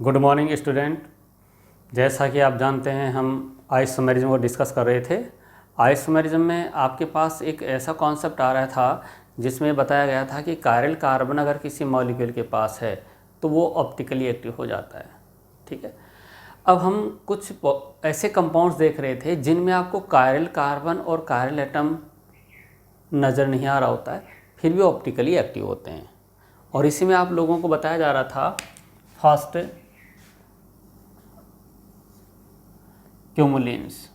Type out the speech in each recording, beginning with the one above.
Good morning student. जैसा कि आप जानते हैं हम आइसोमेरिज्म को डिस्कस कर रहे थे। आइसोमेरिज्म में आपके पास एक ऐसा कॉन्सेप्ट आ रहा था जिसमें बताया गया था कि कायरल कार्बन अगर किसी मॉलिक्यूल के पास है तो वो ऑप्टिकली एक्टिव हो जाता है। ठीक है, अब हम कुछ ऐसे कंपाउंड्स देख रहे थे जिनमें आपको कायरल कार्बन और कायरल एटम नज़र नहीं आ रहा होता है, फिर भी ऑप्टिकली एक्टिव होते हैं। और इसी में आप लोगों को बताया जा रहा था फर्स्ट क्यूमुलिन्स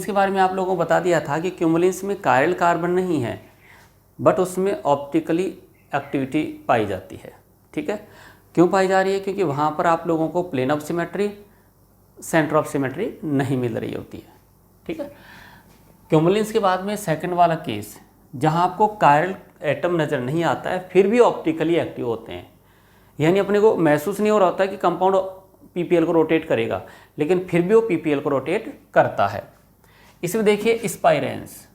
के बारे में आप लोगों को बता दिया था कि क्यूमुलिन्स में कायरल कार्बन नहीं है बट उसमें ऑप्टिकली एक्टिविटी पाई जाती है। ठीक है, क्यों पाई जा रही है? क्योंकि वहाँ पर आप लोगों को plane of symmetry, centre of symmetry नहीं मिल रही होती है। ठीक है, क्यूमुलिन्स के बाद में सेकंड वाला केस जहाँ आपको कायरल एटम नज़र नहीं आता है फिर भी ऑप्टिकली एक्टिव होते हैं, यानी अपने को महसूस नहीं हो रहा होता है कि कंपाउंड पीपीएल को रोटेट करेगा, लेकिन फिर भी वो पीपीएल को रोटेट करता है। इसमें देखिए स्पाइरेंस,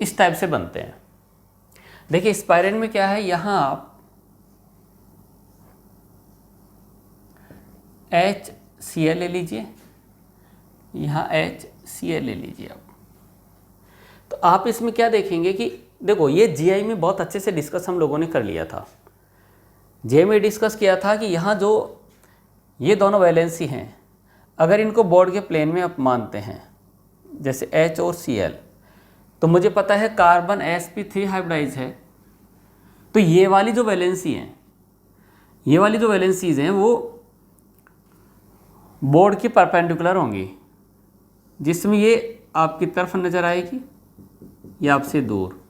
इस टाइप से बनते हैं। देखिए स्पाइरेन में क्या है, यहां आप HCl ले लीजिए, यहाँ HCl ले लीजिए आप। तो आप इसमें क्या देखेंगे कि देखो ये जीआई में बहुत अच्छे से डिस्कस हम लोगों ने कर लिया था। जीआई में डिस्कस किया था कि यहाँ जो ये दोनों वैलेंसी हैं, अगर इनको बोर्ड के प्लेन में आप मानते हैं जैसे H और Cl, तो मुझे पता है कार्बन sp3 हाइब्रिडाइज है, तो ये वाली जो वैलेंसी हैं, ये वाली जो वैलेंसीज हैं वो बोर्ड की परपेंडिकुलर होंगी, जिसमें ये आपकी तरफ नज़र आएगी, ये आपसे दूर,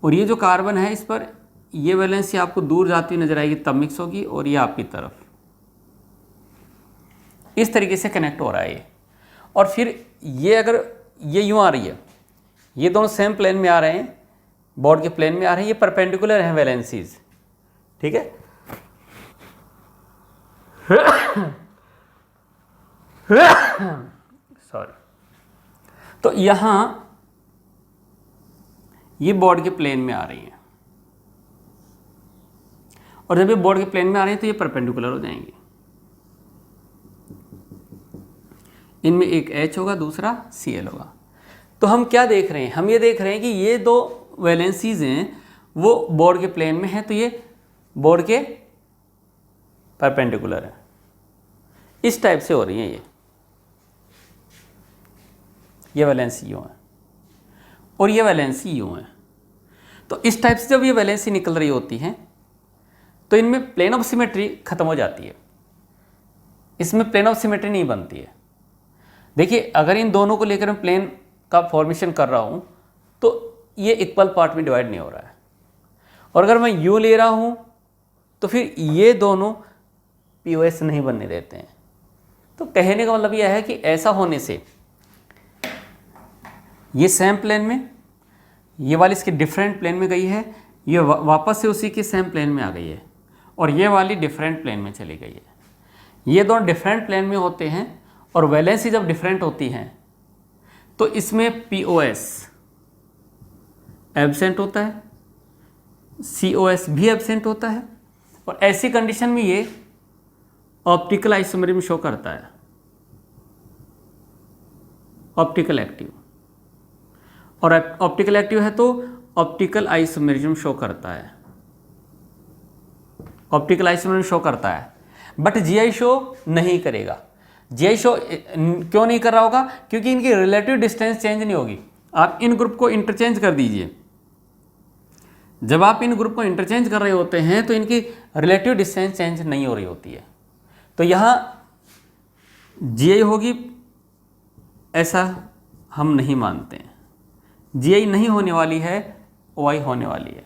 और ये जो कार्बन है इस पर ये वैलेंसी आपको दूर जाती हुई नज़र आएगी, तब मिक्स होगी, और ये आपकी तरफ इस तरीके से कनेक्ट हो रहा है ये। और फिर ये अगर ये यूँ आ रही है, ये दोनों सेम प्लेन में आ रहे हैं, बोर्ड के प्लेन में आ रहे हैं, ये परपेंडिकुलर हैं वैलेंसीज। ठीक है, सॉरी, तो यहां ये बोर्ड के प्लेन में आ रही हैं, और जब ये बोर्ड के प्लेन में आ रही हैं तो ये परपेंडिकुलर हो जाएंगे। इनमें एक H होगा, दूसरा Cl होगा। तो हम क्या देख रहे हैं, हम ये देख रहे हैं कि ये दो वैलेंसीज हैं वो बोर्ड के प्लेन में है, तो ये बोर्ड के परपेंडिकुलर है, इस टाइप से हो रही है। ये वैलेंसी यूँ है और ये वैलेंसी यूँ है। तो इस टाइप से जब ये वैलेंसी निकल रही होती हैं तो इनमें प्लेन ऑफ सिमेट्री खत्म हो जाती है, इसमें प्लेन ऑफ सिमेट्री नहीं बनती है। देखिए अगर इन दोनों को लेकर मैं प्लेन का फॉर्मेशन कर रहा हूँ तो ये इक्वल पार्ट में डिवाइड नहीं हो रहा है, और अगर मैं यूँ ले रहा हूँ तो फिर ये दोनों POS नहीं बनने देते हैं। तो कहने का मतलब यह है कि ऐसा होने से ये सेम प्लेन में, ये वाली इसके डिफरेंट प्लेन में गई है, ये वापस से उसी के सेम प्लेन में आ गई है, और ये वाली डिफरेंट प्लेन में चली गई है। ये दोनों डिफरेंट प्लेन में होते हैं, और वैलेंसी जब डिफरेंट होती हैं तो इसमें POS एब्सेंट होता है, COS भी एब्सेंट होता है, और ऐसी कंडीशन में ये ऑप्टिकल आइसोमेरिज्म शो करता है, ऑप्टिकल एक्टिव। और ऑप्टिकल एक्टिव है तो ऑप्टिकल आइसोमेरिज्म शो करता है, ऑप्टिकल आइसोमेरिज्म शो करता है, बट जीआई शो नहीं करेगा। जीआई शो क्यों नहीं कर रहा होगा? क्योंकि इनकी रिलेटिव डिस्टेंस चेंज नहीं होगी। आप इन ग्रुप को इंटरचेंज कर दीजिए, जब आप इन ग्रुप को इंटरचेंज कर रहे होते हैं तो इनकी रिलेटिव डिस्टेंस चेंज नहीं हो रही होती है, तो यहाँ जीआई होगी ऐसा हम नहीं मानते हैं। जीआई नहीं होने वाली है, OI होने वाली है।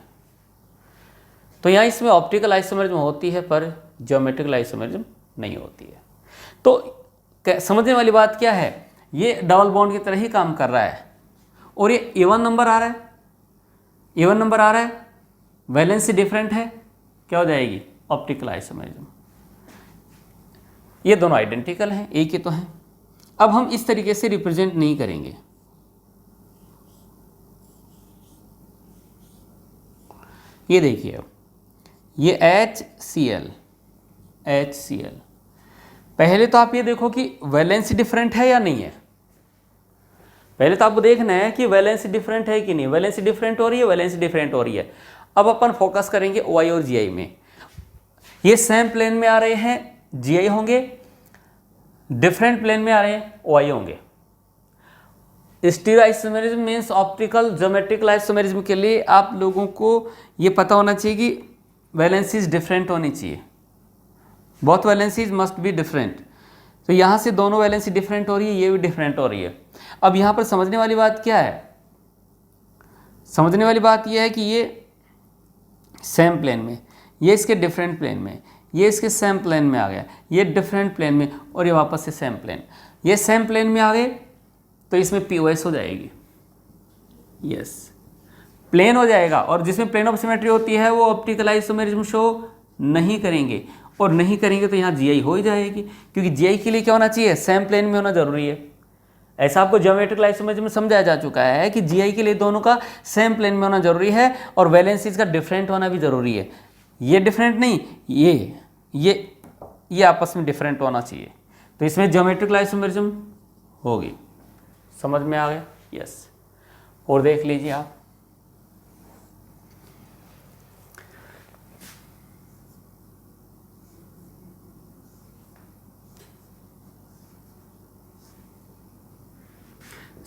तो यहाँ इसमें ऑप्टिकल आइसोमेरिज्म होती है पर ज्योमेट्रिकल आइसोमेरिज्म नहीं होती है। तो समझने वाली बात क्या है, ये डबल बॉन्ड की तरह ही काम कर रहा है, और ये इवन नंबर आ रहा है, वैलेंसी डिफरेंट है, क्या हो जाएगी? Optical isomerism. ये दोनों आइडेंटिकल हैं, एक ही तो हैं। अब हम इस तरीके से रिप्रेजेंट नहीं करेंगे। ये देखिए, अब ये HCl, पहले तो आप ये देखो कि वैलेंसी डिफरेंट है या नहीं है। पहले तो आपको देखना है कि वैलेंसी डिफरेंट है कि नहीं। वैलेंसी डिफरेंट हो रही है, वैलेंसी डिफरेंट हो रही है। अब अपन फोकस करेंगे OI और GI में। ये सेम प्लेन में आ रहे हैं, GI होंगे, डिफरेंट प्लेन में आ रहे हैं, OI होंगे। Stereo isomerism means optical geometrical isomerism के लिए आप लोगों को ये पता होना चाहिए कि वैलेंसीज डिफरेंट होनी चाहिए। Both valencies must be different. तो यहाँ से दोनों वैलेंसी डिफरेंट हो रही है, ये भी डिफरेंट हो रही है। अब यहाँ पर समझने वाली बात क्या है? समझने वाली बात यह है कि ये सेम प्लेन में, ये इसके डिफरेंट प्लेन में, ये इसके सेम प्लेन में आ गया, ये डिफरेंट प्लेन में, और ये वापस से सेम प्लेन। ये सेम प्लेन में आ गए तो इसमें POS हो जाएगी। यस, प्लेन हो जाएगा। और जिसमें प्लेन ऑफ सिमेट्री होती है वो ऑप्टिकल आइसोमेरिज्म शो नहीं करेंगे, और नहीं करेंगे तो यहाँ GI हो ही जाएगी, क्योंकि GI के लिए क्या होना चाहिए? सेम प्लेन में होना जरूरी है। ऐसा आपको ज्योमेट्रिकल आइसोमेरिज्म में समझाया जा चुका है कि GI के लिए दोनों का सेम प्लेन में होना जरूरी है, और वैलेंसीज का डिफरेंट होना भी जरूरी है। ये डिफरेंट नहीं, ये आपस में डिफरेंट होना चाहिए। तो इसमें ज्योमेट्रिकल आइसोमेरिज्म होगी। समझ में आ गया? यस। और देख लीजिए आप,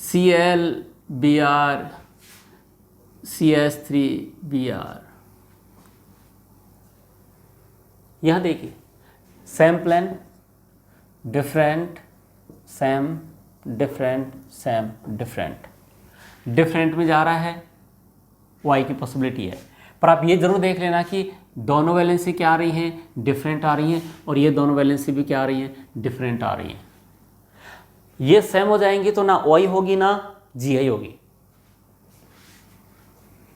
Cl Br CS3 Br, यहां देखिए same plane, different, same, different, same, different. Different में जा रहा है, वाई की पॉसिबिलिटी है। पर आप ये जरूर देख लेना कि दोनों वैलेंसी क्या आ रही हैं? डिफरेंट आ रही हैं, और ये दोनों वैलेंसी भी क्या आ रही हैं? डिफरेंट आ रही हैं। ये सेम हो जाएंगी तो ना OI होगी ना GI होगी।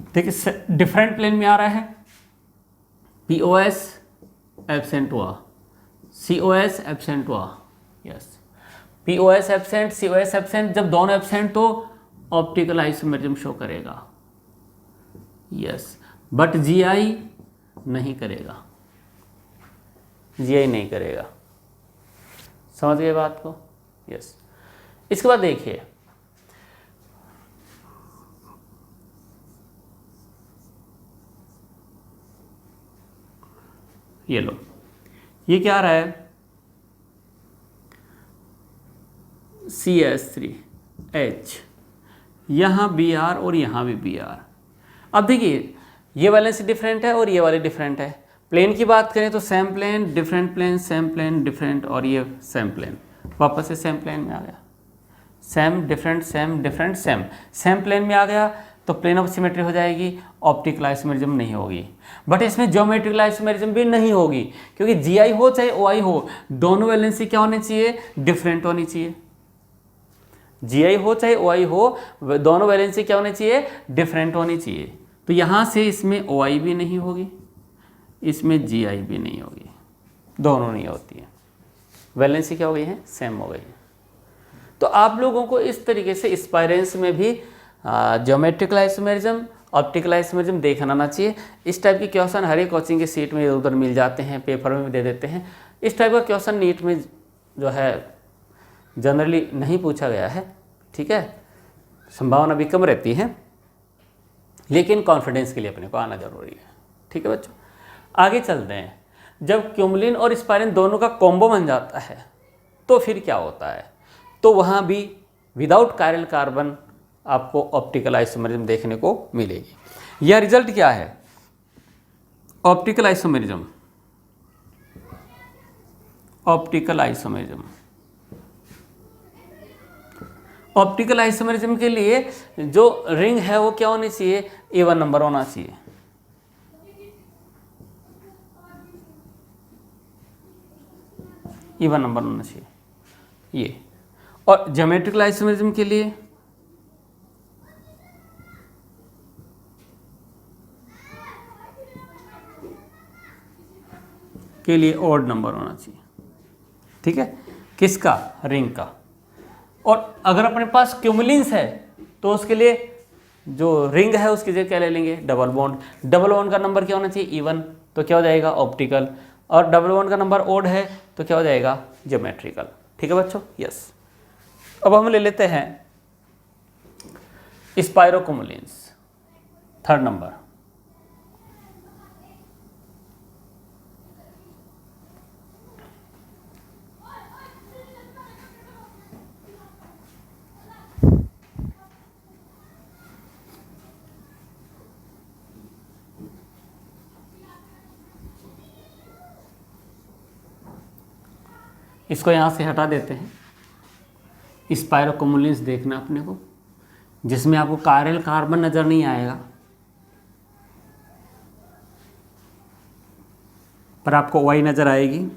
देखिए डिफरेंट प्लेन में आ रहा है, POS एब्सेंट हुआ, COS एब्सेंट हुआ। Yes, POS absent, COS absent. जब दोनों एब्सेंट तो ऑप्टिकल आइसोमेरिज्म शो करेगा। यस, बट GI नहीं करेगा, GI नहीं करेगा। समझ गए बात को? यस। इसके बाद देखिए, ये लो, ये क्या आ रहा है? CS3H, यहाँ Br और यहाँ भी Br। अब देखिए ये वैलेंसी डिफरेंट है और ये वाले डिफरेंट है। प्लेन की बात करें तो same plane, different plane, same plane, different, और ये सेम प्लेन, वापस से सेम प्लेन में आ गया। Same, different, same, different, same. Same plane में आ गया तो प्लेन ऑफ सिमेट्री हो जाएगी, ऑप्टिकल आइसोमेरिज्म नहीं होगी। बट इसमें ज्योमेट्रिकल आइसोमेरिज्म भी नहीं होगी, क्योंकि GI हो चाहे OI हो, दोनों वैलेंसी क्या होनी चाहिए? डिफरेंट होनी चाहिए। GI हो चाहे OI हो, दोनों वैलेंसी क्या होनी चाहिए? डिफरेंट होनी चाहिए। तो यहाँ से इसमें OI भी नहीं होगी, इसमें GI भी नहीं होगी, दोनों नहीं होती है। वैलेंसी क्या हो गई है? सेम हो गई है। तो आप लोगों को इस तरीके से स्पाइरेंस में भी ज्योमेट्रिकल आइसोमेरिज्म, ऑप्टिकल आइसोमेरिज्म देखना आना चाहिए। इस टाइप के क्वेश्चन हर एक कोचिंग के सीट में इधर उधर मिल जाते हैं, पेपर में भी दे देते हैं। इस टाइप का क्वेश्चन नीट में जो है जनरली नहीं पूछा गया है, ठीक है। संभावना भी कम रहती है, लेकिन कॉन्फिडेंस के लिए अपने को आना जरूरी है, ठीक है बच्चों। आगे चलते हैं। जब क्यूमुलिन और स्पाइरिन दोनों का कॉम्बो बन जाता है तो फिर क्या होता है? तो वहाँ भी विदाउट कायरल कार्बन आपको ऑप्टिकल आइसोमेरिज्म देखने को मिलेगी। यह रिजल्ट क्या है? Optical isomerism, optical isomerism. Optical isomerism के लिए जो रिंग है वो क्या होनी चाहिए? A1 नंबर होना चाहिए। E1 नंबर होना चाहिए ये। और ज्योमेट्रिकल आइसोमेरिज्म के लिए के लिए ऑड नंबर होना चाहिए, ठीक है, किसका, रिंग का। और अगर अपने पास क्यूमुलिन्स है तो उसके लिए जो रिंग है उसकी जगह क्या ले लेंगे, डबल बॉन्ड। डबल बॉन्ड का नंबर क्या होना चाहिए, इवन, तो क्या हो जाएगा, ऑप्टिकल। और डबल बॉन्ड का नंबर ओड है तो क्या हो जाएगा, ज्योमेट्रिकल। ठीक है बच्चों, यस। अब हम ले लेते हैं स्पाइरोक्यूमुलेंस, थर्ड नंबर। इसको यहाँ से हटा देते हैं। स्पाइरोक्यूमुलेंस देखना अपने को, जिसमें आपको कायरल कार्बन नज़र नहीं आएगा, पर आपको वाई नज़र आएगी।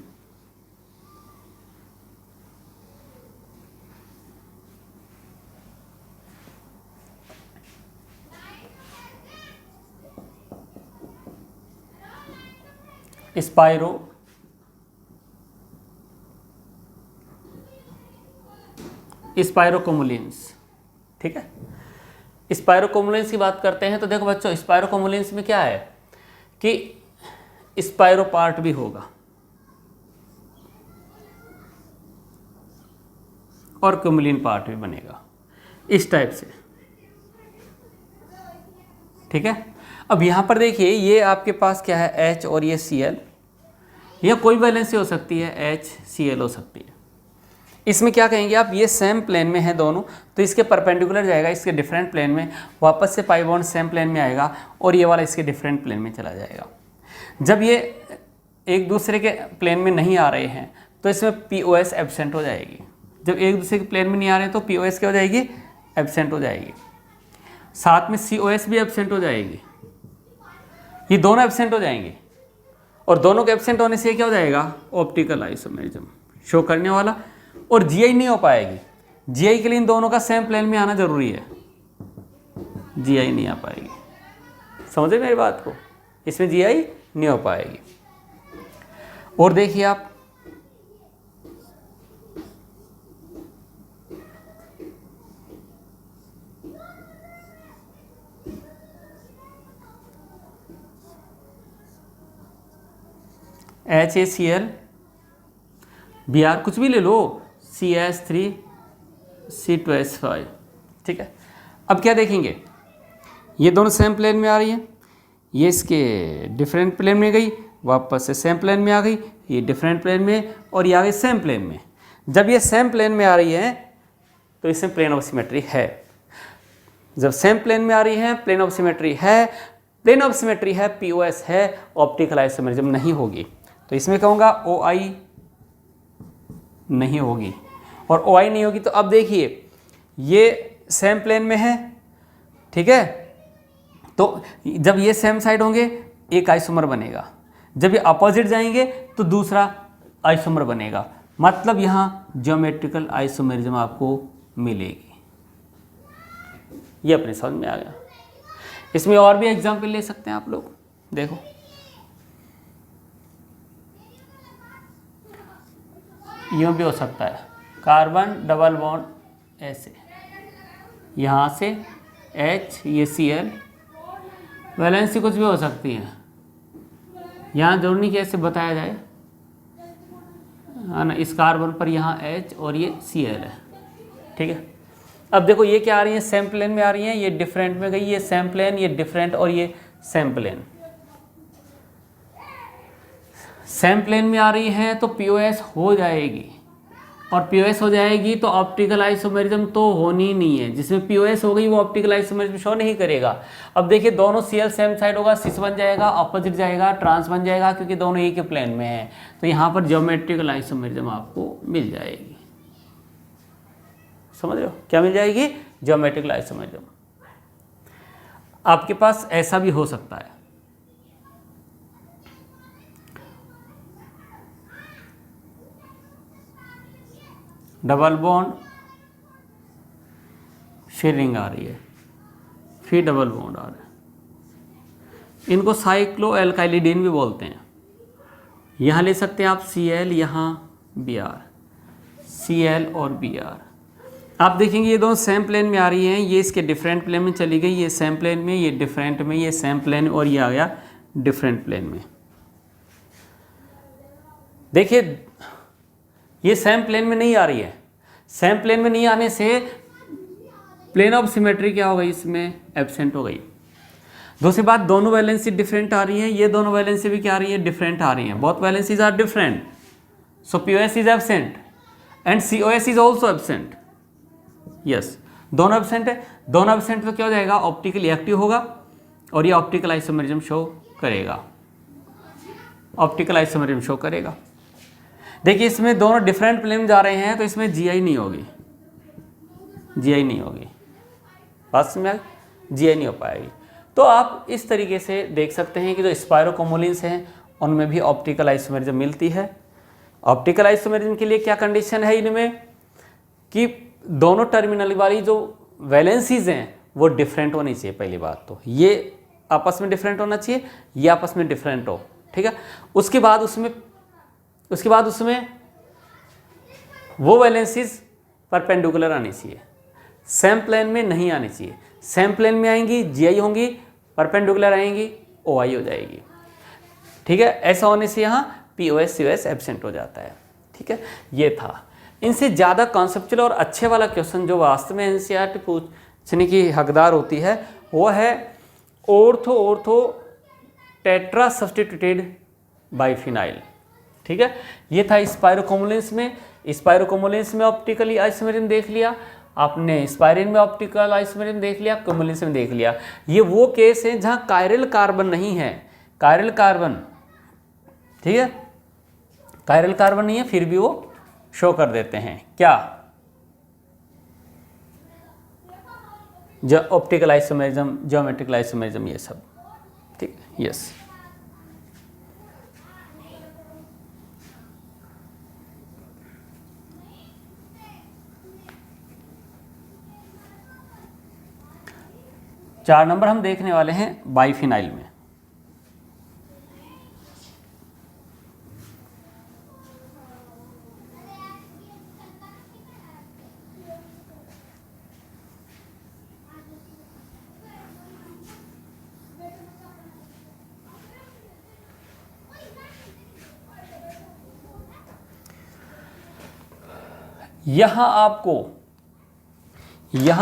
स्पाइरोक्यूमुलेंस, ठीक है। स्पाइरोक्यूमुलेंस की बात करते हैं तो देखो बच्चों, स्पाइरोक्यूमुलेंस में क्या है कि स्पाइरो पार्ट भी होगा और क्यूमुलिन पार्ट भी बनेगा, इस टाइप से, ठीक है। अब यहाँ पर देखिए, ये आपके पास क्या है, H और ये Cl, या कोई वैलेंसी हो सकती है, HCl हो सकती है। इसमें क्या कहेंगे आप, ये सेम प्लेन में है दोनों, तो इसके परपेंडिकुलर जाएगा, इसके डिफरेंट प्लेन में, वापस से पाई बॉन्ड सेम प्लेन में आएगा और ये वाला इसके डिफरेंट प्लेन में चला जाएगा। जब ये एक दूसरे के प्लेन में नहीं आ रहे हैं तो इसमें POS एब्सेंट हो जाएगी। जब एक दूसरे के प्लेन में नहीं आ रहे हैं तो POS क्या हो जाएगी, एब्सेंट हो जाएगी। साथ में COS भी एब्सेंट हो जाएगी, ये दोनों एब्सेंट हो जाएंगे। और दोनों के एब्सेंट होने से क्या हो जाएगा, ऑप्टिकल आइसोमेरिज्म शो करने वाला। और GI नहीं हो पाएगी, GI के लिए इन दोनों का सेम प्लेन में आना जरूरी है, GI नहीं आ पाएगी। समझे मेरी बात को, इसमें GI नहीं हो पाएगी। और देखिए आप, HACl Br कुछ भी ले लो, CH3 C2H5, ठीक है। अब क्या देखेंगे, ये दोनों सेम प्लेन में आ रही हैं, ये इसके डिफरेंट प्लेन में गई, वापस से सेम प्लेन में आ गई, ये डिफरेंट प्लेन में, और ये आ गई सेम प्लेन में। जब ये सेम प्लेन में आ रही है तो इसमें प्लेन ऑफ सिमेट्री है। जब सेम प्लेन में आ रही है, प्लेन ऑफ सिमेट्री है, प्लेन ऑफ सिमेट्री है, POS है, ऑप्टिकल आइसोमेरिज्म नहीं होगी। तो इसमें कहूँगा OI नहीं होगी। और OI नहीं होगी तो अब देखिए, ये सेम प्लेन में है, ठीक है, तो जब ये सेम साइड होंगे एक आइसोमर बनेगा, जब ये अपोजिट जाएंगे तो दूसरा आइसोमर बनेगा। मतलब यहाँ ज्योमेट्रिकल आइसोमेरिज्म आपको मिलेगी। ये अपने समझ में आ गया। इसमें और भी एग्जाम्पल ले सकते हैं आप लोग, देखो यूँ भी हो सकता है, कार्बन डबल बॉन्ड ऐसे, यहाँ से H, ये Cl, वैलेंसी कुछ भी हो सकती है, यहाँ जरूरी नहीं कि ऐसे बताया जाए, है ना। इस कार्बन पर यहाँ H और ये Cl है, ठीक है। अब देखो ये क्या आ रही है, सेम प्लेन में आ रही है, ये डिफरेंट में गई, ये सेम प्लेन, ये डिफरेंट, और ये सेम प्लेन। सेम प्लेन में आ रही है तो POS हो जाएगी, और POS हो जाएगी तो ऑप्टिकल आइसोमेरिज्म तो होनी नहीं है। जिसमें POS हो गई वो ऑप्टिकल आइसोमेरिज्म शो नहीं करेगा। अब देखिए, दोनों Cl सेम साइड होगा, सिस बन जाएगा, अपोजिट जाएगा, ट्रांस बन जाएगा, क्योंकि दोनों एक ही प्लेन में है। तो यहाँ पर ज्योमेट्रिकल आइसोमेरिज्म आपको मिल जाएगी। समझ रहे हो, क्या मिल जाएगी, ज्योमेट्रिकल आइसोमेरिज्म। आपके पास ऐसा भी हो सकता है, डबल बॉन्ड फिर रिंग आ रही है, फिर डबल बॉन्ड आ रहा है। इनको साइक्लो एल्काइलिडीन भी बोलते हैं। यहाँ ले सकते हैं आप Cl, यहाँ Br, Cl और Br। आप देखेंगे ये दोनों सेम प्लेन में आ रही हैं, ये इसके डिफरेंट प्लेन में चली गई, ये सेम प्लेन में, ये डिफरेंट में, ये सेम प्लेन और ये आ गया डिफरेंट प्लेन में। देखिए ये सेम प्लेन में नहीं आ रही है, सेम प्लेन में नहीं आने से प्लेन ऑफ सिमेट्री क्या हो गई, इसमें एब्सेंट हो गई। दूसरी बात, दोनों वैलेंसी डिफरेंट आ रही हैं, ये दोनों वैलेंसी भी क्या आ रही है, डिफरेंट आ रही हैं। Both valencies are different, so POS is absent and COS is also absent. Yes, दोनों एब्सेंट है, दोनों एब्सेंट तो क्या हो जाएगा, ऑप्टिकली एक्टिव होगा और ये ऑप्टिकल आइसोमेरिज्म शो करेगा, ऑप्टिकल आइसोमेरिज्म शो करेगा। देखिए इसमें दोनों डिफरेंट प्लेन में जा रहे हैं तो इसमें GI नहीं होगी, GI नहीं होगी, बस में GI नहीं हो पाएगी। तो आप इस तरीके से देख सकते हैं कि जो स्पायरोकोमोलिन्स हैं उनमें भी ऑप्टिकल आइसोमेरिज्म मिलती है। ऑप्टिकल आइसोमेरिज्म के लिए क्या कंडीशन है इनमें, कि दोनों टर्मिनल वाली जो वैलेंसीज हैं वो डिफरेंट होनी चाहिए। पहली बात तो ये आपस में डिफरेंट होना चाहिए, ये आपस में डिफरेंट हो, ठीक है। उसके बाद उसमें वो वैलेंसीज परपेंडिकुलर आनी चाहिए, सेम प्लेन में नहीं आनी चाहिए। सेम प्लेन में आएंगी GI होंगी, परपेंडिकुलर आएंगी OI हो जाएगी, ठीक है। ऐसा होने से यहाँ POS COS एब्सेंट हो जाता है, ठीक है। ये था। इनसे ज़्यादा कॉन्सेप्चुअल और अच्छे वाला क्वेश्चन जो वास्तव में NCERT पूछने की हकदार होती है वो है ऑर्थो टेट्रा सब्स्टिट्यूटेड बाइफिनाइल, ठीक है। ये था स्पायरोकोमोलिन्स में। स्पायरोकोमोलिन्स में ऑप्टिकली आइसोमेरिज्म देख लिया आपने, स्पायरिन में ऑप्टिकल आइसोमेरिज्म देख लिया, कोमोलिन्स में देख लिया। ये वो केस है जहाँ कायरल कार्बन नहीं है, कायरल कार्बन, ठीक है, कायरल कार्बन नहीं है फिर भी वो शो कर देते हैं क्या, जो ऑप्टिकल आइसोमेरिज्म, ज्योमेट्रिकल आइसोमेरिज्म, ये सब, ठीक है। यस, चार नंबर हम देखने वाले हैं बाइफिनाइल में। यहां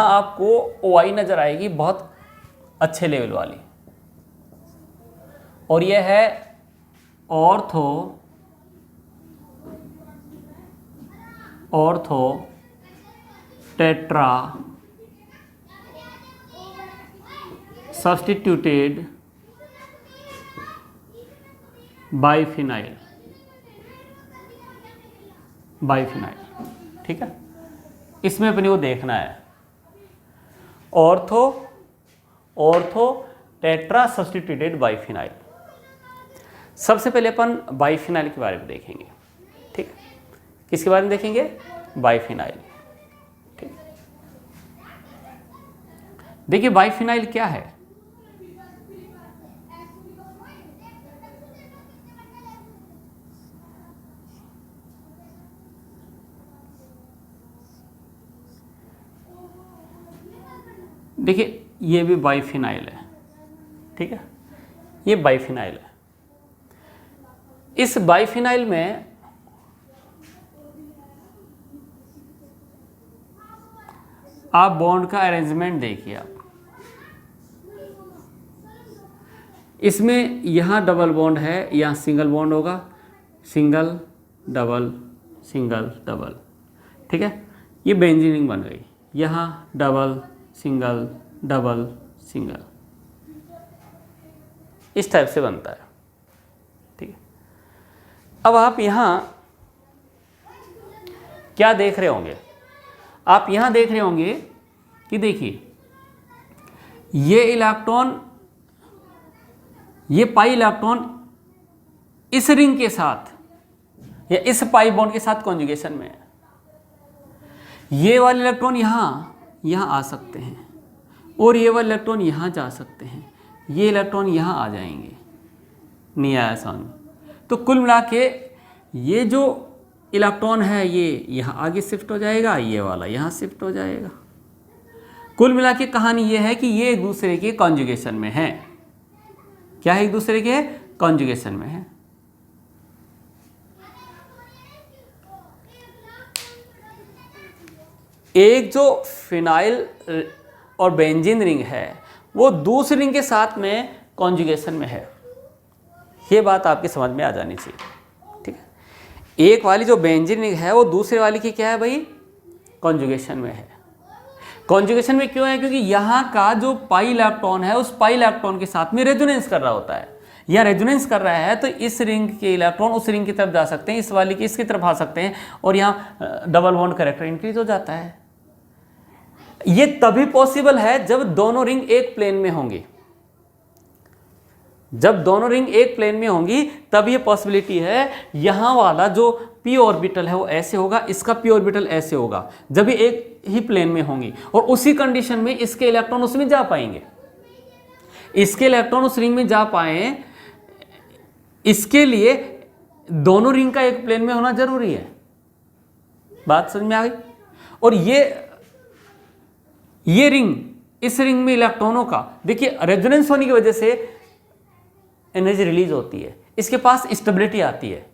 आपको OI नजर आएगी बहुत अच्छे लेवल वाली, और यह है ऑर्थो टेट्रा सब्स्टिट्यूटेड बाइफिनाइल, ठीक है। इसमें अपने को देखना है ऑर्थो टेट्रा सब्स्टिट्यूटेड बाइफिनाइल। सबसे पहले अपन बाइफिनाइल के बारे में देखेंगे, ठीक है। किसके बारे में देखेंगे, बाइफिनाइल, ठीक। देखिए बाइफिनाइल क्या है, देखिए ये भी बाइफिनाइल है, ठीक है, ये बाइफिनाइल है। इस बाइफिनाइल में आप बॉन्ड का अरेंजमेंट देखिए आप, इसमें यहाँ डबल बॉन्ड है, यहाँ सिंगल बॉन्ड होगा, सिंगल डबल सिंगल डबल, ठीक है। ये बेंजीनिंग बन गई, यहाँ डबल सिंगल डबल सिंगल, इस टाइप से बनता है, ठीक है। अब आप यहाँ क्या देख रहे होंगे, आप यहाँ देख रहे होंगे कि देखिए ये इलेक्ट्रॉन, ये पाई इलेक्ट्रॉन इस रिंग के साथ या इस पाई बॉन्ड के साथ कॉन्जुगेशन में है। ये वाले इलेक्ट्रॉन यहाँ आ सकते हैं और ये वाले इलेक्ट्रॉन यहाँ जा सकते हैं, ये इलेक्ट्रॉन यहाँ आ जाएंगे, नहीं आया समझ। तो कुल मिला के ये जो इलेक्ट्रॉन है ये यहाँ आगे शिफ्ट हो जाएगा, ये वाला यहाँ शिफ्ट हो जाएगा। कुल मिला के कहानी ये है कि ये एक दूसरे के कॉन्जुगेशन में है। क्या है? एक दूसरे के कॉन्जुगेशन में है। एक जो फिनाइल और बेंजीन रिंग है वो दूसरी रिंग के साथ में कॉन्जुगेशन में है। ये बात आपकी समझ में आ जानी चाहिए, ठीक है। एक वाली जो बेंजीन रिंग है वो दूसरे वाली की क्या है भाई? कॉन्जुगेशन में है। कॉन्जुगेशन में क्यों है? क्योंकि यहाँ का जो पाई इलेक्ट्रॉन है उस पाई इलेक्ट्रॉन के साथ में रेजोनेंस कर रहा होता है। या रेजोनेंस कर रहा है तो इस रिंग के इलेक्ट्रॉन उस रिंग की तरफ जा सकते हैं, इस वाली की इसकी तरफ आ सकते हैं, और यहाँ डबल बॉन्ड कैरेक्टर इंक्रीज हो जाता है। ये तभी पॉसिबल है जब दोनों रिंग एक प्लेन में होंगी। जब दोनों रिंग एक प्लेन में होंगी तब ये पॉसिबिलिटी है। यहां वाला जो पी ऑर्बिटल है वो ऐसे होगा, इसका पी ऑर्बिटल ऐसे होगा, जब ये एक ही प्लेन में होंगी। और उसी कंडीशन में इसके इलेक्ट्रॉन उसमें जा पाएंगे। इसके इलेक्ट्रॉन उस रिंग में जा पाए, इसके लिए दोनों रिंग का एक प्लेन में होना जरूरी है। बात समझ में आ गई? और ये रिंग, इस रिंग में इलेक्ट्रॉनों का देखिए रेजोनेंस होने की वजह से एनर्जी रिलीज होती है, इसके पास स्टेबिलिटी आती है।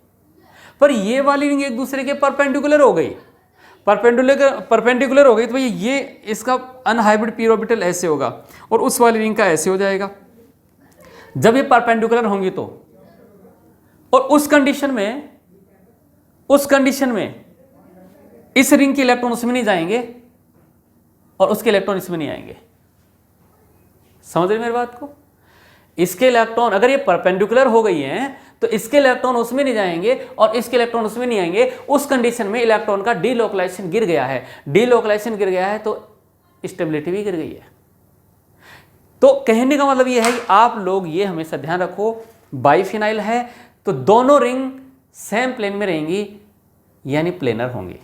पर ये वाली रिंग एक दूसरे के परपेंडिकुलर हो गई, परपेंडिकुलर हो गई तो भैया ये इसका अनहाइब्रिड पी ऑर्बिटल ऐसे होगा और उस वाली रिंग का ऐसे हो जाएगा। जब ये परपेंडिकुलर होंगी तो, और उस कंडीशन में इस रिंग के इलेक्ट्रॉन उसमें नहीं जाएंगे और उसके इलेक्ट्रॉन इसमें नहीं आएंगे। समझ रहे मेरी बात को? इसके इलेक्ट्रॉन अगर ये परपेंडिकुलर हो गई हैं तो इसके इलेक्ट्रॉन उसमें नहीं जाएंगे और इसके इलेक्ट्रॉन उसमें नहीं आएंगे। उस कंडीशन में इलेक्ट्रॉन का डीलोकलाइजेशन गिर गया है। डीलोकलाइजेशन गिर गया है तो स्टेबिलिटी भी गिर गई है। तो कहने का मतलब ये है कि आप लोग ये हमेशा ध्यान रखो, बाइफिनाइल है तो दोनों रिंग सेम प्लेन में रहेंगी यानी प्लेनर होंगी।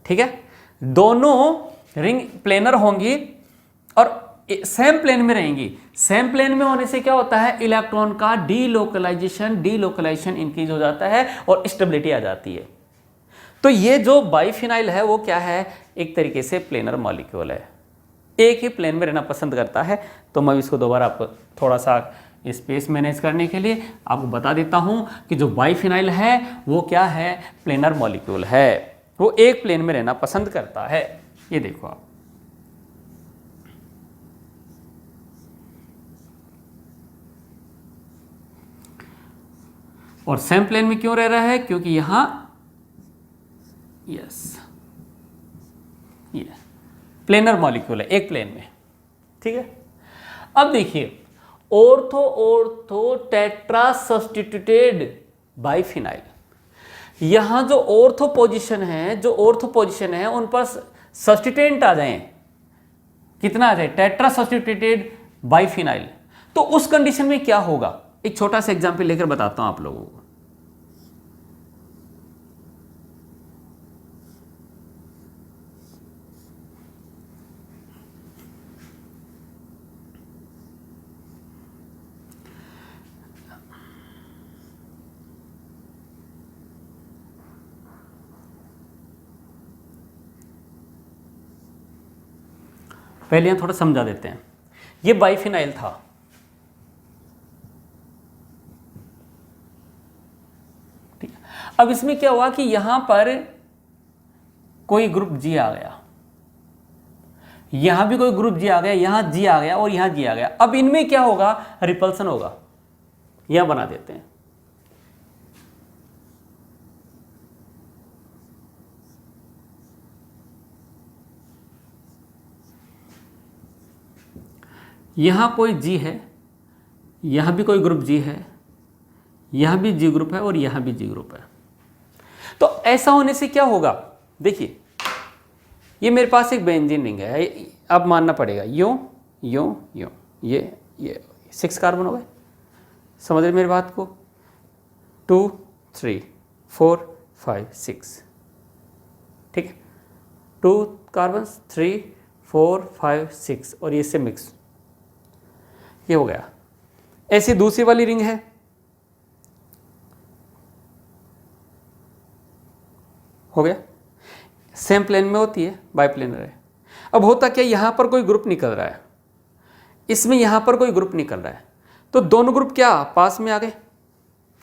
ठीक है, दोनों रिंग प्लेनर होंगी और सेम प्लेन में रहेंगी। सेम प्लेन में होने से क्या होता है, इलेक्ट्रॉन का डीलोकलाइजेशन इंक्रीज हो जाता है और स्टेबिलिटी आ जाती है। तो ये जो बाइफिनाइल है वो क्या है, एक तरीके से प्लेनर मॉलिक्यूल है, एक ही प्लेन में रहना पसंद करता है। तो मैं इसको दोबारा आपको थोड़ा सा स्पेस मैनेज करने के लिए आपको बता देता हूं कि जो बाइफिनाइल है वो क्या है, प्लेनर मॉलिक्यूल है, वो एक प्लेन में रहना पसंद करता है। ये देखो आप, और सेम प्लेन में क्यों रह रहा है, क्योंकि यहां ये प्लेनर मॉलिक्यूल है, एक प्लेन में। ठीक है, अब देखिए ऑर्थो टेट्रा सब्स्टिट्यूटेड बाइफिनाइल, यहां जो ऑर्थो पोजीशन है उन पर सब्स्टिट्यूटेंट आ जाए, कितना आ जाए, टेट्रा सब्स्टिट्यूटेड बाइफिनाइल। तो उस कंडीशन में क्या होगा, एक छोटा सा एग्जांपल लेकर बताता हूं आप लोगों को। पहले यहां थोड़ा समझा देते हैं। ये बाइफिनाइल था, ठीक है। अब इसमें क्या हुआ कि यहां पर कोई ग्रुप जी आ गया, यहां भी कोई ग्रुप जी आ गया, यहां जी आ गया और यहां जी आ गया। अब इनमें क्या होगा, रिपल्सन होगा। यहां बना देते हैं, यहां कोई जी है, यहां भी कोई ग्रुप जी है, यहां भी जी ग्रुप है और यहां भी जी ग्रुप है। तो ऐसा होने से क्या होगा, देखिए ये मेरे पास एक बेंजीन रिंग है, अब मानना पड़ेगा यूं यूं यूं, ये 6 कार्बन हो गए। समझ रहे मेरी बात को, 2 3 4 5 6, ठीक है, 2 कार्बन 3 4 5 6 और ये से मिक्स, ये हो गया। ऐसी दूसरी वाली रिंग है, हो गया, सेम प्लेन में होती है, बाइप्लेनर है। अब होता क्या, यहाँ पर कोई ग्रुप निकल रहा है, इसमें यहाँ पर कोई ग्रुप निकल रहा है, तो दोनों ग्रुप क्या पास में आ गए।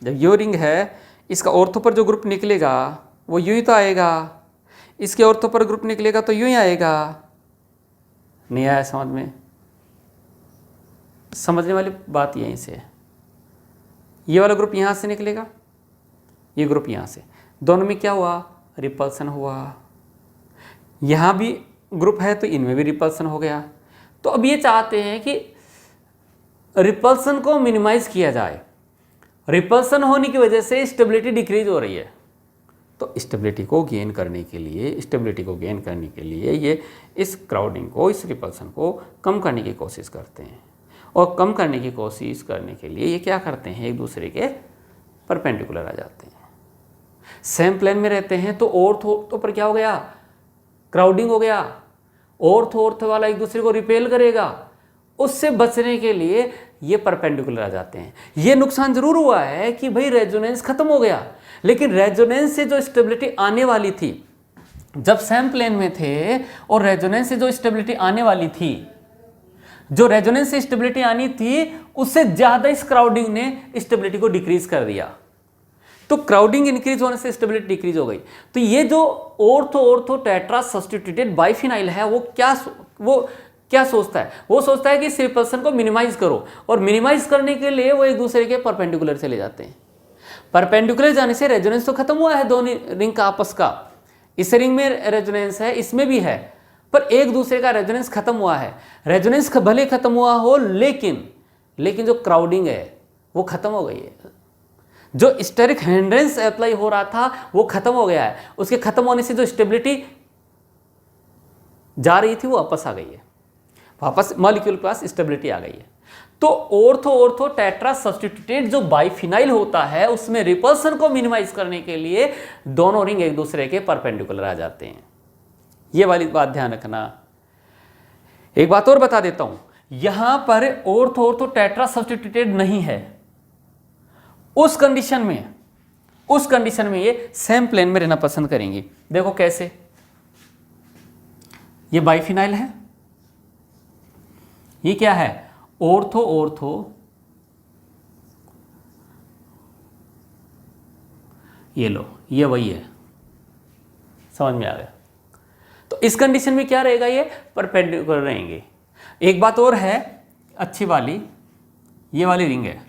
जब यो रिंग है, इसका ऑर्थो पर जो ग्रुप निकलेगा वो यूं ही तो आएगा, इसके ऑर्थो पर ग्रुप निकलेगा तो यूं ही आएगा। नहीं आया समझ में? समझने वाली बात यहीं से है। ये वाला ग्रुप यहाँ से निकलेगा, ये ग्रुप यहाँ से, दोनों में क्या हुआ, रिपल्सन हुआ। यहाँ भी ग्रुप है तो इनमें भी रिपल्सन हो गया। तो अब ये चाहते हैं कि रिपल्सन को मिनिमाइज किया जाए। रिपल्सन होने की वजह से स्टेबिलिटी डिक्रीज हो रही है, तो स्टेबिलिटी को गेन करने के लिए ये इस क्राउडिंग को, इस रिपल्सन को कम करने की कोशिश करते हैं। और कम करने की कोशिश करने के लिए ये क्या करते हैं, एक दूसरे के परपेंडिकुलर आ जाते हैं। सेम प्लेन में रहते हैं तो ऑर्थो पर क्या हो गया, क्राउडिंग हो गया। ऑर्थो वाला एक दूसरे को रिपेल करेगा, उससे बचने के लिए ये परपेंडिकुलर आ जाते हैं। ये नुकसान जरूर हुआ है कि भाई रेजोनेंस खत्म हो गया, लेकिन रेजोनेंस से जो स्टेबिलिटी आने वाली थी जब सेम प्लेन में थे, और रेजोनेंस से जो स्टेबिलिटी आने वाली थी, जो रेजोनेंस से स्टेबिलिटी आनी थी, उससे ज्यादा इस क्राउडिंग ने स्टेबिलिटी को डिक्रीज कर दिया। तो क्राउडिंग इंक्रीज होने से स्टेबिलिटी डिक्रीज हो गई। तो ये जो ऑर्थो टेट्रा सब्स्टिट्यूटेड बाइफिनाइल है, वो क्या सोचता है, वो सोचता है कि इस रिपल्सन को मिनिमाइज करो, और मिनिमाइज करने के लिए वो एक दूसरे के परपेंडिकुलर चले जाते हैं। परपेंडिकुलर जाने से रेजोनेंस तो खत्म हुआ है दोनों रिंग का आपस का, इस रिंग में रेजोनेंस है, इसमें भी है, पर एक दूसरे का रेजोनेंस खत्म हुआ है। रेजोनेंस भले खत्म हुआ हो, लेकिन जो क्राउडिंग है वो खत्म हो गई है। जो स्टेरिक हिंड्रेंस अप्लाई हो रहा था वो खत्म हो गया है। उसके खत्म होने से जो स्टेबिलिटी जा रही थी वो वापस आ गई है, वापस मॉलिक्यूल के पास स्टेबिलिटी आ गई है। तो ऑर्थो टेट्रा सब्स्टिट्यूटेड जो बाइफिनाइल होता है, उसमें रिपल्सन को मिनिमाइज करने के लिए दोनों रिंग एक दूसरे के परपेंडिकुलर आ जाते हैं। ये वाली बात ध्यान रखना। एक बात और बता देता हूं, यहां पर ऑर्थो टेट्रा सब्स्टिट्यूटेड नहीं है। उस कंडीशन में ये सेम प्लेन में रहना पसंद करेंगे। देखो कैसे, ये बाइफिनाइल है, ये क्या है, ऑर्थो, ये लो, ये वही है, समझ में आ गया। तो इस कंडीशन में क्या रहेगा, ये परपेंडिकुलर रहेंगे। एक बात और है अच्छी वाली, ये वाली रिंग है,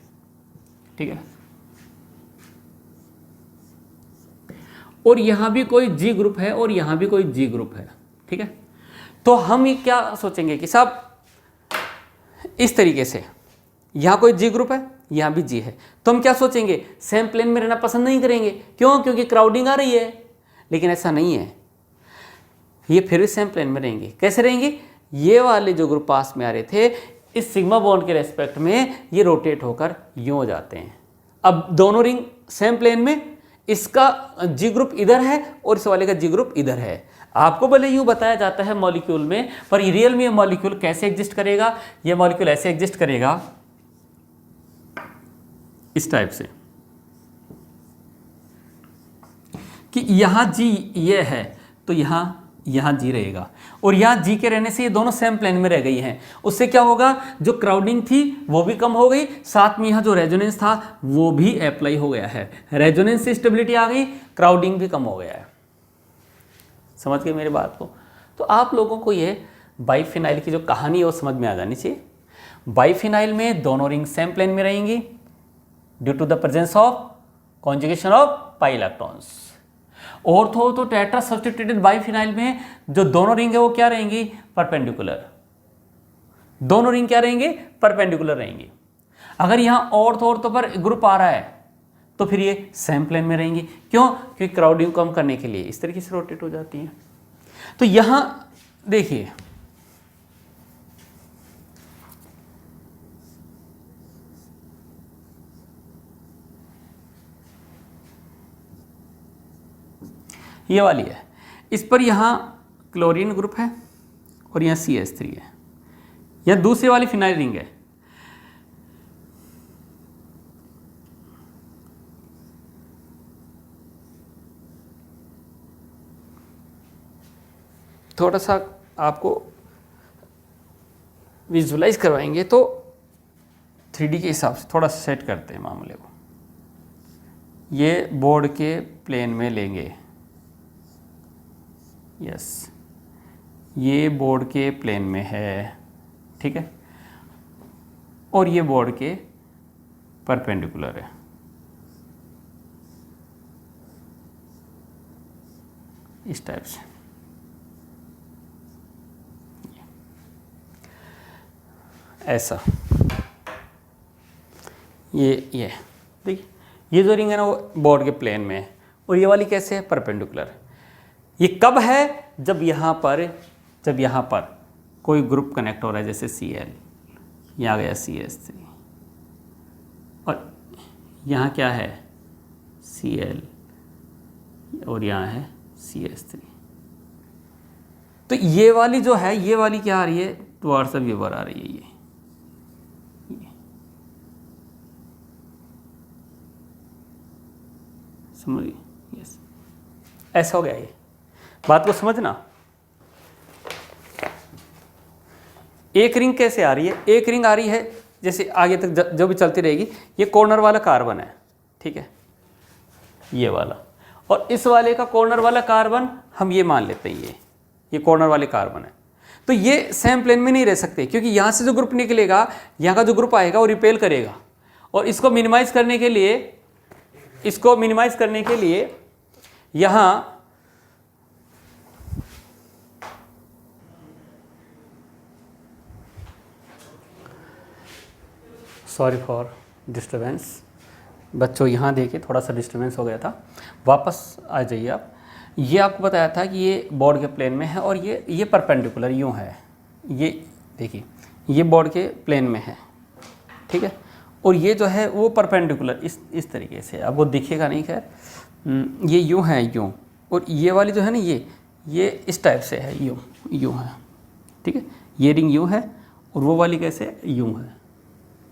ठीक है, और यहां भी कोई जी ग्रुप है और यहां भी कोई जी ग्रुप है, ठीक है। तो हम ये क्या सोचेंगे कि साहब इस तरीके से, यहां कोई जी ग्रुप है, यहां भी जी है, तो हम क्या सोचेंगे, सेम प्लेन में रहना पसंद नहीं करेंगे। क्यों? क्योंकि क्राउडिंग आ रही है। लेकिन ऐसा नहीं है, ये फिर भी सेम प्लेन में रहेंगे। कैसे रहेंगे, ये वाले जो ग्रुप पास में आ रहे थे, इस सिग्मा बॉन्ड के रेस्पेक्ट में ये रोटेट होकर यूं हो जाते हैं। अब दोनों रिंग सेम प्लेन में, इसका जी ग्रुप इधर है और इस वाले का जी ग्रुप इधर है। आपको भले यूं बताया जाता है मॉलिक्यूल में, पर रियल में ये मॉलिक्यूल कैसे एग्जिस्ट करेगा, ये मॉलिक्यूल ऐसे एग्जिस्ट करेगा, इस टाइप से कि यहां जी ये है तो यहां जी रहेगा, और यहां जी के रहने से ये दोनों सेम प्लेन में रह गई हैं। उससे क्या होगा, जो क्राउडिंग थी वो भी कम हो गई, साथ में यहां जो रेजोनेंस था वो भी अप्लाई हो गया है। रेजोनेंस से स्टेबिलिटी आ गई, क्राउडिंग भी कम हो गया है। समझ गए मेरी बात को? तो आप लोगों को ये बाइफिनाइल की जो कहानी है वो समझ में आ जानी चाहिए। बाइफिनाइल में दोनों रिंग सेम प्लेन में रहेंगी due to the presence of conjugation of pi electrons. Ortho tetra substituted biphenyl में जो दोनों रिंग है वो क्या रहेंगी, परपेंडिकुलर। दोनों रिंग क्या रहेंगे, परपेंडिकुलर रहेंगी। अगर यहां ऑर्थो पर ग्रुप आ रहा है तो फिर ये सेम प्लेन में रहेंगी। क्यों? क्योंकि क्राउडिंग कम करने के लिए इस तरीके से रोटेट हो जाती है। तो यहां देखिए, ये वाली है, इस पर यहां क्लोरीन ग्रुप है और यहां CH3 है। यह दूसरी वाली फिनाइल रिंग है। थोड़ा सा आपको विजुलाइज करवाएंगे तो 3D के हिसाब से थोड़ा सेट करते हैं मामले को। ये बोर्ड के प्लेन में लेंगे, यस, ये बोर्ड के प्लेन में है, ठीक है, और ये बोर्ड के परपेंडिकुलर है। इस टाइप से ऐसा, ये देखिए, ये जो रिंग है ना वो बोर्ड के प्लेन में है, और ये वाली कैसे है, परपेंडिकुलर। ये कब है, जब यहाँ पर कोई ग्रुप कनेक्ट हो रहा है, जैसे Cl, यहाँ गया CH3, और यहाँ क्या है Cl, और यहाँ है CH3। तो ये वाली जो है, ये वाली क्या आ रही है, टुवर्ड्स द व्यूअर आ रही है, ये समझिए, यस, ऐसा हो गया। ये बात को समझना। एक रिंग कैसे आ रही है, एक रिंग आ रही है जैसे आगे तक जो भी चलती रहेगी, ये कॉर्नर वाला कार्बन है, ठीक है, ये वाला, और इस वाले का कॉर्नर वाला कार्बन हम ये मान लेते हैं, ये कॉर्नर वाले कार्बन है। तो ये सेम प्लेन में नहीं रह सकते, क्योंकि यहाँ से जो ग्रुप निकलेगा, यहाँ का जो ग्रुप आएगा वो रिपेल करेगा, और इसको मिनिमाइज करने के लिए यहाँ सॉरी फॉर डिस्टर्बेंस बच्चों, यहाँ देखिए थोड़ा सा डिस्टर्बेंस हो गया था, वापस आ जाइए आप। ये आपको बताया था कि ये बोर्ड के प्लेन में है, और ये परपेंडिकुलर यूँ है, ये देखिए, ये बोर्ड के प्लेन में है, ठीक है, और ये जो है वो परपेंडिकुलर इस तरीके से, अब वो दिखेगा नहीं, खैर, ये यूँ है, यूँ, और ये वाली जो है ना, ये इस टाइप से है, यूँ है, ठीक है, ये रिंग यूँ है, और वो वाली कैसे, यूँ है,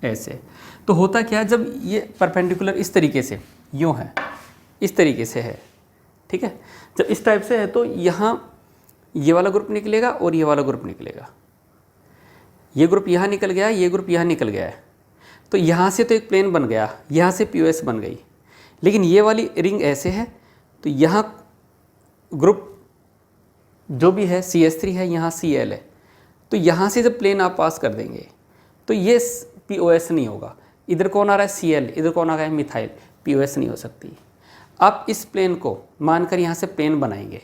ऐसे। तो होता क्या है, जब ये परपेंडिकुलर इस तरीके से यूँ है, इस तरीके से है, ठीक है, जब इस टाइप से है तो यहाँ ये वाला ग्रुप निकलेगा और ये वाला ग्रुप निकलेगा, ये ग्रुप यहाँ निकल गया, ये ग्रुप यहाँ निकल गया है, तो यहाँ से तो एक प्लेन बन गया, यहाँ से POS बन गई। लेकिन ये वाली रिंग ऐसे है, तो यहाँ ग्रुप जो भी है CH3 है, यहाँ Cl है, तो यहाँ से जब प्लेन आप पास कर देंगे तो ये POS नहीं होगा। इधर कौन आ रहा है, Cl, इधर कौन आ रहा है, मिथाइल, POS नहीं हो सकती। आप इस प्लेन को मानकर यहाँ से प्लेन बनाएंगे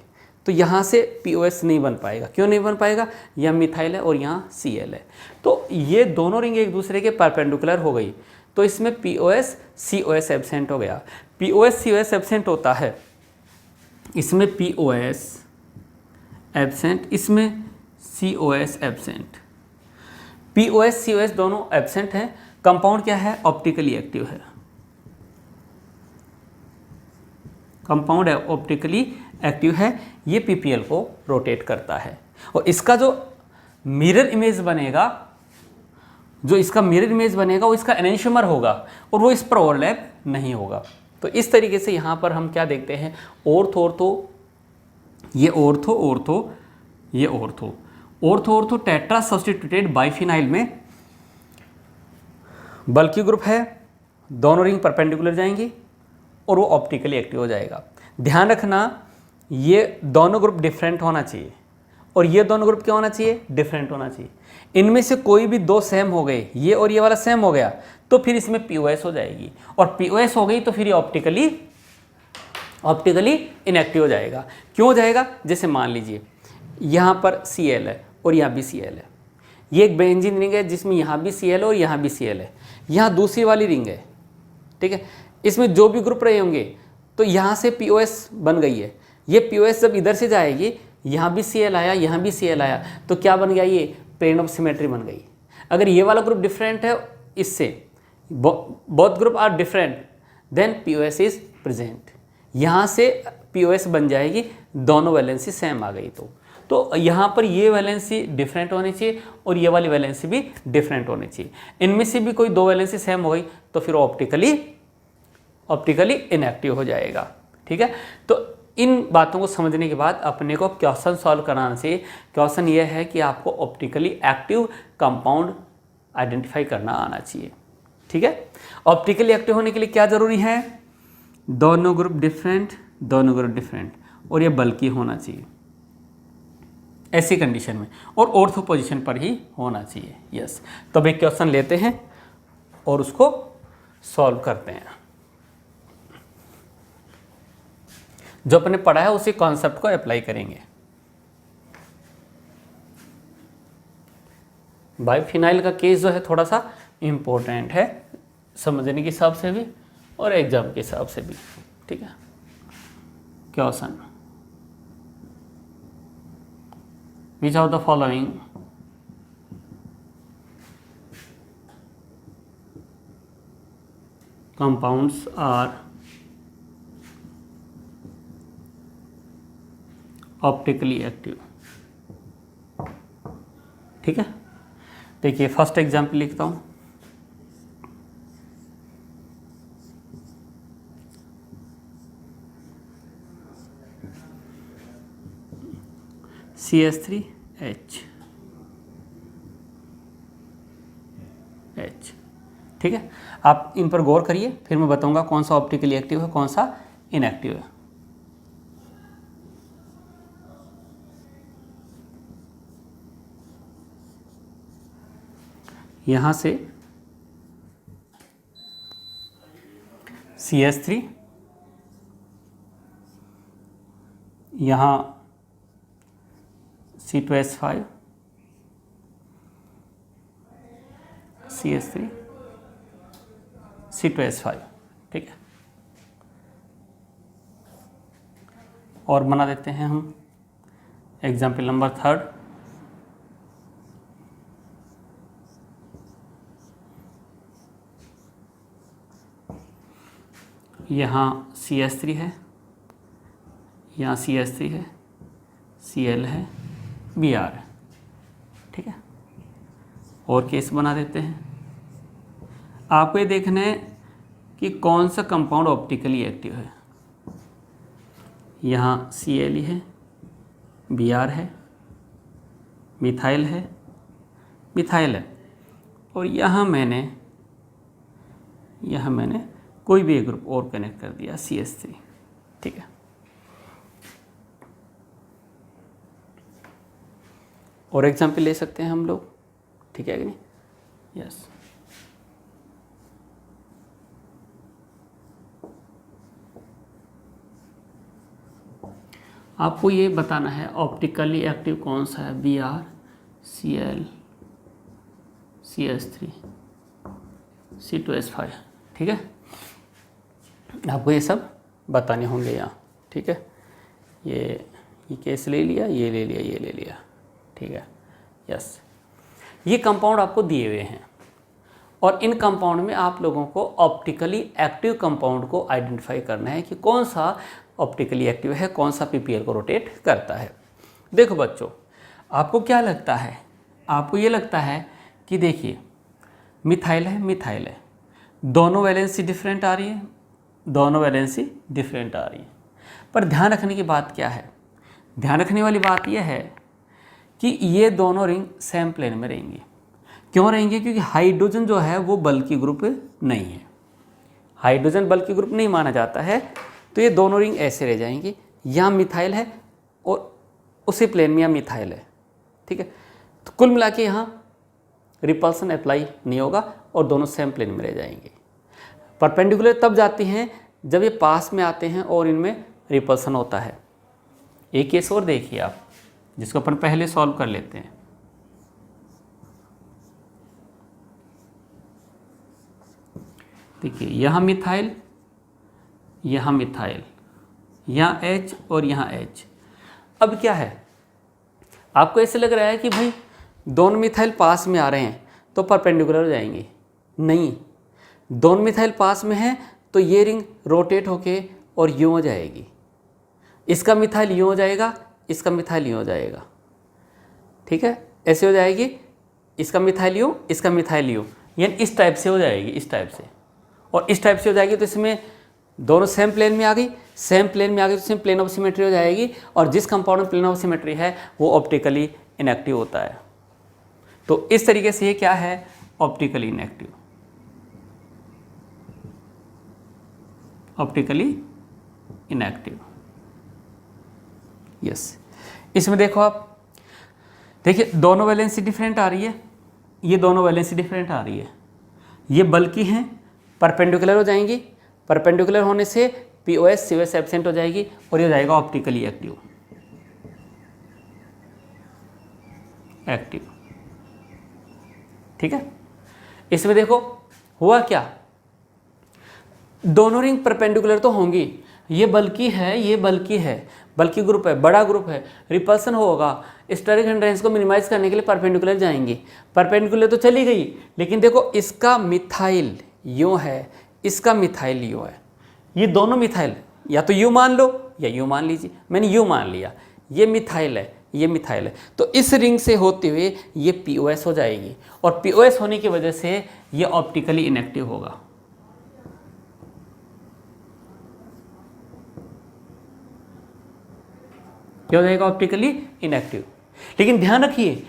तो यहाँ से POS नहीं बन पाएगा। क्यों नहीं बन पाएगा, यहाँ मिथाइल है और यहाँ Cl है, तो ये दोनों रिंग एक दूसरे के परपेंडिकुलर हो गई, तो इसमें POS COS एब्सेंट हो गया। POS COS एब्सेंट होता है, इसमें POS एब्सेंट, इसमें COS एब्सेंट। POS COS दोनों एब्सेंट हैं। कंपाउंड क्या है, ऑप्टिकली एक्टिव है, कंपाउंड है ऑप्टिकली एक्टिव है, ये PPL को रोटेट करता है, और इसका जो मिरर इमेज बनेगा, वो इसका एनेंशियोमर होगा, और वो इस पर ओवरलैप नहीं होगा। तो इस तरीके से यहाँ पर हम क्या देखते हैं, ऑर्थो टेट्रा सब्स्टिट्यूटेड बाइफिनाइल में बल्कि ग्रुप है, दोनों रिंग परपेंडिकुलर जाएंगी और वो ऑप्टिकली एक्टिव हो जाएगा। ध्यान रखना, ये दोनों ग्रुप डिफरेंट होना चाहिए, और ये दोनों ग्रुप क्या होना चाहिए, डिफरेंट होना चाहिए। इनमें से कोई भी दो सेम हो गए, ये और ये वाला सेम हो गया, तो फिर इसमें POS हो जाएगी, और POS हो गई तो फिर ये ऑप्टिकली इनएक्टिव हो जाएगा। क्यों हो जाएगा, जैसे मान लीजिए यहाँ पर Cl है और यहाँ भी Cl है, ये एक बेंजीन रिंग है जिसमें यहाँ भी Cl है और यहाँ भी Cl है, यहाँ दूसरी वाली रिंग है, ठीक है, इसमें जो भी ग्रुप रहे होंगे तो यहाँ से POS बन गई है। ये POS जब इधर से जाएगी, यहाँ भी Cl आया, यहाँ भी Cl आया, तो क्या बन गया, ये प्लेन ऑफ सिमेट्री बन गई। अगर ये वाला ग्रुप डिफरेंट है इससे, both group are different, then POS is present. यहाँ से POS बन जाएगी, दोनों वैलेंसी सेम आ गई। तो यहाँ पर ये वैलेंसी डिफरेंट होनी चाहिए और ये वाली वैलेंसी भी डिफरेंट होनी चाहिए। इनमें से भी कोई दो वैलेंसी सेम हो गई तो फिर ऑप्टिकली इनएक्टिव हो जाएगा, ठीक है। तो इन बातों को समझने के बाद अपने को क्वेश्चन सॉल्व कराना चाहिए। क्वेश्चन ये है कि आपको ऑप्टिकली एक्टिव कंपाउंड आइडेंटिफाई करना आना चाहिए। ठीक है, ऑप्टिकली एक्टिव होने के लिए क्या ज़रूरी है? दोनों ग्रुप डिफरेंट और ये बल्कि होना चाहिए ऐसी कंडीशन में, और ऑर्थो पोजीशन पर ही होना चाहिए। यस, तो अब एक क्वेश्चन लेते हैं और उसको सॉल्व करते हैं। जो अपने पढ़ा है उसी कॉन्सेप्ट को अप्लाई करेंगे। बाइफिनाइल का केस जो है थोड़ा सा इम्पोर्टेंट है समझने के हिसाब से भी और एग्जाम के हिसाब से भी। ठीक है, question, which of the following compounds are optically active? ठीक है, देखिए फर्स्ट एग्जाम्पल लिखता हूँ। CH3H, ठीक है, आप इन पर गौर करिए, फिर मैं बताऊंगा कौन सा ऑप्टिकली एक्टिव है कौन सा इनएक्टिव है। यहाँ से CH3, यहाँ C2H5, CH3, C2H5, ठीक है, और बना देते हैं हम एग्जाम्पल नंबर 3। यहाँ CH3 है, यहाँ CH3 है, Cl है, Br है, ठीक है, और केस बना देते हैं। आपको ये देखना है कि कौन सा कंपाउंड ऑप्टिकली एक्टिव है। यहाँ Cl है, Br है, मिथाइल है, और यहाँ मैंने कोई भी एक ग्रुप और कनेक्ट कर दिया CH3, ठीक है। और एग्जाम्पल ले सकते हैं हम लोग, ठीक है कि नहीं? यस, आपको ये बताना है ऑप्टिकली एक्टिव कौन सा है। Br, Cl, CH3, C2H5, ठीक है, आपको ये सब बताने होंगे यहाँ, ठीक है। ये केस ले लिया, ये ले लिया, ये ले लिया, ठीक है। यस, ये कंपाउंड आपको दिए हुए हैं और इन कंपाउंड में आप लोगों को ऑप्टिकली एक्टिव कंपाउंड को आइडेंटिफाई करना है कि कौन सा ऑप्टिकली एक्टिव है, कौन सा पीपीएल को रोटेट करता है। देखो बच्चों, आपको क्या लगता है? आपको ये लगता है कि देखिए मिथाइल है, दोनों वैलेंसी डिफरेंट आ रही है, पर ध्यान रखने की बात क्या है? ध्यान रखने वाली बात यह है कि ये दोनों रिंग सेम प्लेन में रहेंगी। क्यों रहेंगे? क्योंकि हाइड्रोजन जो है वो बल्कि ग्रुप नहीं है, हाइड्रोजन बल्कि ग्रुप नहीं माना जाता है, तो ये दोनों रिंग ऐसे रह जाएंगी। यहाँ मिथाइल है और उसी प्लेन में यहाँ मिथाइल है, ठीक है। तो कुल मिला के यहाँ रिपल्सन अप्लाई नहीं होगा और दोनों सेम प्लेन में रह जाएंगे। परपेंडिकुलर तब जाती हैं जब ये पास में आते हैं और इनमें रिपल्सन होता है। एक केस और देखिए आप, जिसको अपन पहले सॉल्व कर लेते हैं। देखिए यहाँ मिथाइल, यहाँ H और यहाँ H। अब क्या है, आपको ऐसे लग रहा है कि भाई दोनों मिथाइल पास में आ रहे हैं तो परपेंडिकुलर हो जाएंगे। नहीं, दोनों मिथाइल पास में है तो ये रिंग रोटेट होके और यूँ हो जाएगी। इसका मिथाइल यूँ हो जाएगा, इसका मिथाइल यूँ हो जाएगा, ठीक है, ऐसे हो जाएगी। इसका मिथाइल यूँ, इसका मिथाइल यूँ, यानी इस टाइप से हो जाएगी, इस टाइप से, और इस टाइप से हो जाएगी। तो इसमें दोनों सेम प्लेन में आ गई, सेम प्लेन में आ गई तो सेम प्लेन ऑफ सिमेट्री हो जाएगी, और जिस कंपाउंड में प्लेन ऑफ सिमेट्री है वो ऑप्टिकली इनएक्टिव होता है। तो इस तरीके से ये क्या है, optically inactive, optically inactive. Yes, इसमें देखो आप, देखिए दोनों वैलेंसी डिफरेंट आ रही है, ये दोनों वैलेंसी डिफरेंट आ रही है, ये बल्कि हैं, परपेंडिकुलर हो जाएंगी, परपेंडिकुलर होने से पीओएस सीओएस एब्सेंट हो जाएगी और ये हो जाएगा ऑप्टिकली एक्टिव, एक्टिव। ठीक है, इसमें देखो हुआ क्या, दोनों रिंग परपेंडिकुलर तो होंगी, ये बल्कि है, ये बल्कि है, बल्कि ग्रुप है, बड़ा ग्रुप है, रिपल्सन होगा, स्टेरिक हिंड्रेंस को मिनिमाइज करने के लिए परपेंडिकुलर जाएंगी, परपेंडिकुलर तो चली गई, लेकिन देखो इसका मिथाइल यूँ है, इसका मिथाइल यूँ है, ये दोनों मिथाइल या तो यू मान लो या यू मान लीजिए, मैंने यू मान लिया, ये मिथाइल है, ये मिथाइल है, तो इस रिंग से होते हुए ये पीओएस हो जाएगी, और पीओएस होने की वजह से ये ऑप्टिकली इनएक्टिव होगा। क्या हो जाएगा, ऑप्टिकली इनएक्टिव। लेकिन ध्यान रखिए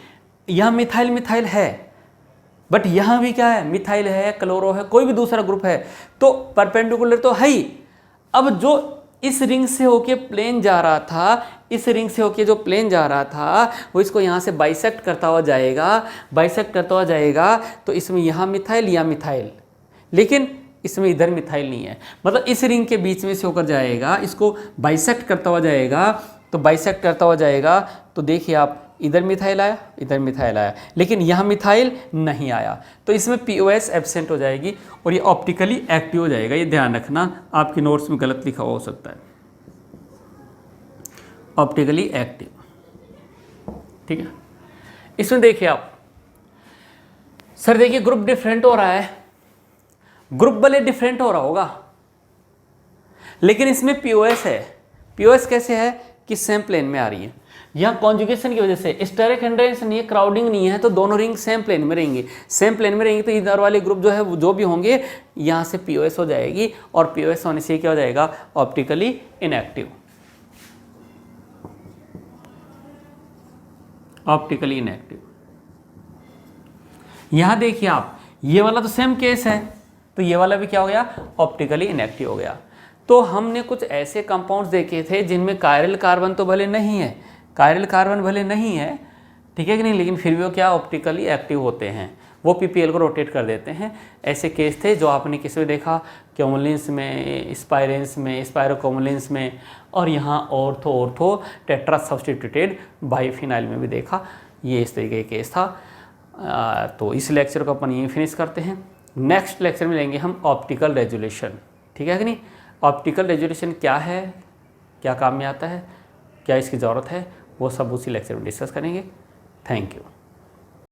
यहाँ मिथाइल मिथाइल है, बट यहाँ भी क्या है, मिथाइल है, क्लोरो है, कोई भी दूसरा ग्रुप है, तो परपेंडिकुलर तो है ही। अब जो इस रिंग से होके प्लेन जा रहा था, इस रिंग से होके जो प्लेन जा रहा था वो इसको यहाँ से बाइसेक्ट करता हुआ जाएगा, बाइसेक्ट करता हुआ जाएगा, तो इसमें यहाँ मिथाइल या मिथाइल, लेकिन इसमें इधर मिथाइल नहीं है, मतलब इस रिंग के बीच में से होकर जाएगा, इसको बाइसेक्ट करता हुआ जाएगा, तो बाइसेक्ट करता हुआ जाएगा, तो देखिए आप इधर मिथाइल आया, इधर मिथाइल आया, लेकिन यहाँ मिथाइल नहीं आया, तो इसमें पीओएस एब्सेंट हो जाएगी और ये ऑप्टिकली एक्टिव हो जाएगा। ये ध्यान रखना, आपकी नोट्स में गलत लिखा हो सकता है, ऑप्टिकली एक्टिव। ठीक है, इसमें देखिए आप, सर देखिए ग्रुप डिफरेंट हो रहा है, ग्रुप भले डिफरेंट हो रहा होगा, लेकिन इसमें पीओएस है। पीओएस कैसे है कि सेम प्लेन में आ रही है, यहाँ कॉन्जुगेशन की वजह से स्टेरिक हिंड्रेंस नहीं है, क्राउडिंग नहीं है, तो दोनों रिंग सेम प्लेन में रहेंगे, सेम प्लेन में रहेंगे, तो इधर वाले ग्रुप जो है वो जो भी होंगे यहाँ से पीओएस हो जाएगी, और पीओएस होने से क्या हो जाएगा, ऑप्टिकली इनएक्टिव, ऑप्टिकली इनएक्टिव। यहाँ देखिए आप, ये वाला तो सेम केस है, तो ये वाला भी क्या हो गया, ऑप्टिकली इनएक्टिव हो गया। तो हमने कुछ ऐसे कंपाउंड्स देखे थे जिनमें कायरल कार्बन तो भले नहीं है, कायरल कार्बन भले नहीं है, ठीक है कि नहीं, लेकिन फिर भी वो क्या, ऑप्टिकली एक्टिव होते हैं, वो पीपीएल को रोटेट कर देते हैं। ऐसे केस थे जो आपने किस में देखा, क्यूमुलिन्स में, स्पाइरेंस में, स्पायरोकोमुलिन्स में, और यहाँ ऑर्थो टेट्रा सब्स्टिट्यूटेड बाइफिनाइल में भी देखा। ये इस तरीके का केस था। तो इस लेक्चर को अपन यहीं फिनिश करते हैं। नेक्स्ट लेक्चर में लेंगे हम ऑप्टिकल रेजुलेशन, ठीक है कि नहीं। ऑप्टिकल रेजुलेशन क्या है, क्या काम में आता है, क्या इसकी ज़रूरत है, वो सब उसी लेक्चर में डिस्कस करेंगे। Thank you.